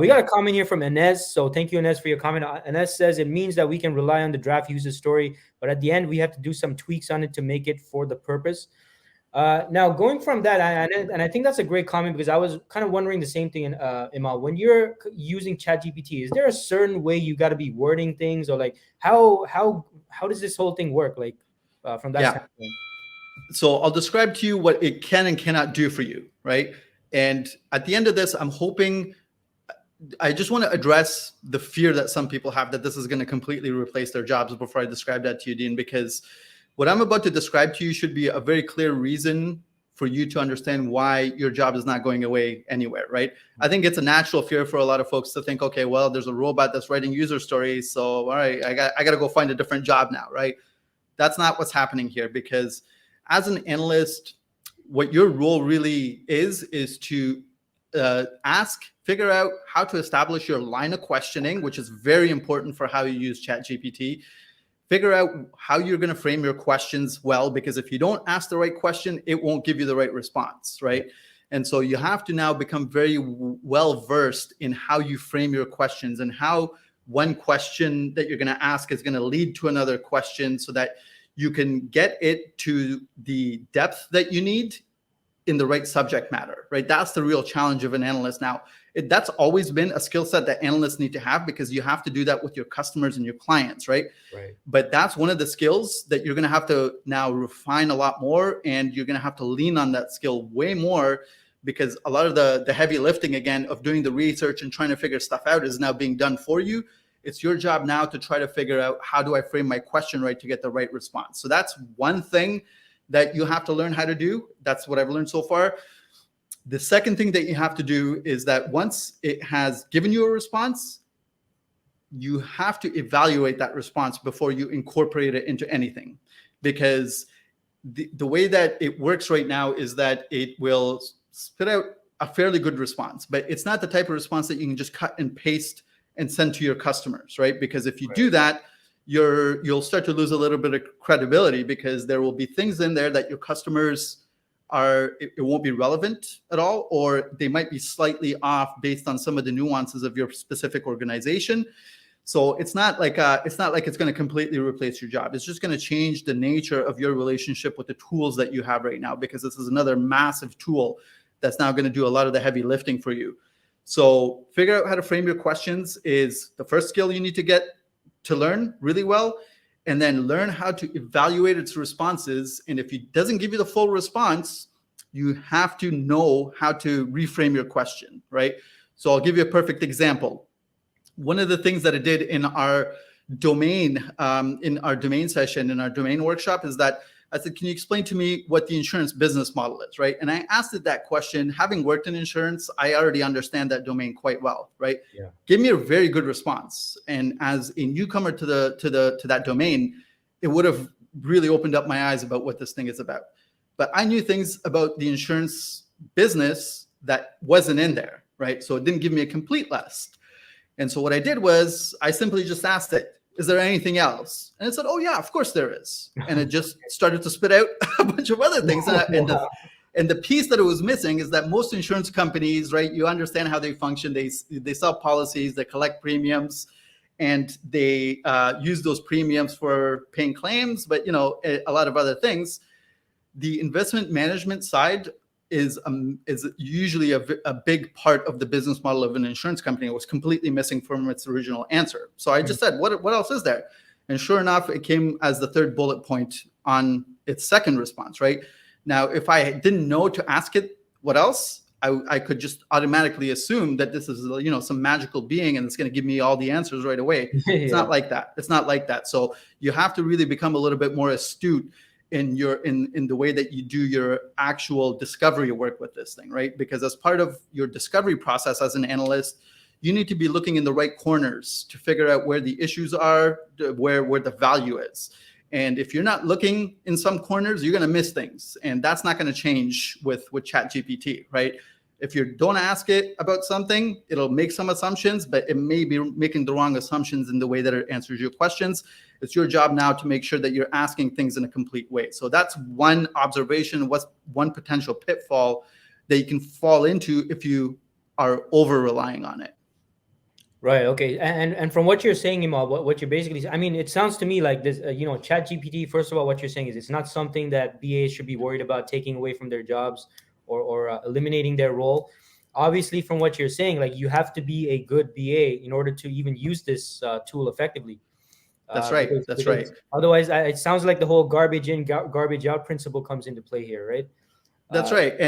We got a comment here from Inez. So thank you, Inez, for your comment. Inez says it means that we can rely on the draft user story, but at the end, we have to do some tweaks on it to make it for the purpose. Now, going from that, and I think that's a great comment because I was kind of wondering the same thing, Emal. When you're using ChatGPT, is there a certain way you got to be wording things, or like how does this whole thing work? Like from that Yeah. standpoint. So I'll describe to you what it can and cannot do for you, right? And at the end of this, I just want to address the fear that some people have that this is going to completely replace their jobs before I describe that to you, Dean, because what I'm about to describe to you should be a very clear reason for you to understand why your job is not going away anywhere, right? I think it's a natural fear for a lot of folks to think, okay, well, there's a robot that's writing user stories, so all right, I got to go find a different job now, right? That's not what's happening here, because as an analyst, what your role really is to figure out how to establish your line of questioning, which is very important for how you use ChatGPT. Figure out how you're going to frame your questions well, because if you don't ask the right question, it won't give you the right response, right? And so you have to now become very well versed in how you frame your questions and how one question that you're going to ask is going to lead to another question so that you can get it to the depth that you need in the right subject matter, right? That's the real challenge of an analyst. Now, that's always been a skill set that analysts need to have, because you have to do that with your customers and your clients, right? Right. But that's one of the skills that you're going to have to now refine a lot more, and you're going to have to lean on that skill way more, because a lot of the heavy lifting, again, of doing the research and trying to figure stuff out is now being done for you. It's your job now to try to figure out, how do I frame my question right to get the right response? So that's one thing that you have to learn how to do. That's what I've learned so far. The second thing that you have to do is that once it has given you a response, you have to evaluate that response before you incorporate it into anything. Because the way that it works right now is that it will spit out a fairly good response, but it's not the type of response that you can just cut and paste and send to your customers, right? Because if you do that, you'll start to lose a little bit of credibility, because there will be things in there that your customers it won't be relevant at all, or they might be slightly off based on some of the nuances of your specific organization. So it's not like it's going to completely replace your job. It's just going to change the nature of your relationship with the tools that you have right now, because this is another massive tool that's now going to do a lot of the heavy lifting for you. So figure out how to frame your questions is the first skill you need to get to learn really well, and then learn how to evaluate its responses. And if it doesn't give you the full response, you have to know how to reframe your question, right? So I'll give you a perfect example. One of the things that I did in our domain session, in our domain workshop, is that I said, can you explain to me what the insurance business model is, right? And I asked it that question. Having worked in insurance, I already understand that domain quite well, right? Yeah. Give me a very good response. And as a newcomer to that domain, it would have really opened up my eyes about what this thing is about. But I knew things about the insurance business that wasn't in there, right? So it didn't give me a complete list. And so what I did was I simply just asked it, is there anything else? And it said, oh yeah, of course there is. And it just started to spit out a bunch of other things. And the piece that it was missing is that most insurance companies, right, you understand how they function. They sell policies, they collect premiums, and they use those premiums for paying claims, but a lot of other things. The investment management side is usually a big part of the business model of an insurance company. It was completely missing from its original answer. So I just said, what else is there? And sure enough, it came as the third bullet point on its second response, right? Now, if I didn't know to ask it what else, I could just automatically assume that this is some magical being and it's going to give me all the answers right away. It's not like that. It's not like that. So you have to really become a little bit more astute in the way that you do your actual discovery work with this thing, right? Because as part of your discovery process as an analyst, you need to be looking in the right corners to figure out where the issues are, where the value is. And if you're not looking in some corners, you're going to miss things. And that's not going to change with ChatGPT, right? If you don't ask it about something, it'll make some assumptions, but it may be making the wrong assumptions in the way that it answers your questions. It's your job now to make sure that you're asking things in a complete way. So that's one observation, what's one potential pitfall that you can fall into if you are over-relying on it. Right. Okay. And from what you're saying, Imal, what you're basically, I mean, it sounds to me like this. Chat GPT. First of all, what you're saying is it's not something that BAs should be worried about taking away from their jobs or eliminating their role. Obviously, from what you're saying, like you have to be a good BA in order to even use this tool effectively. That's right. That's right. Because otherwise, it sounds like the whole garbage in, garbage out principle comes into play here, right? That's Uh, right.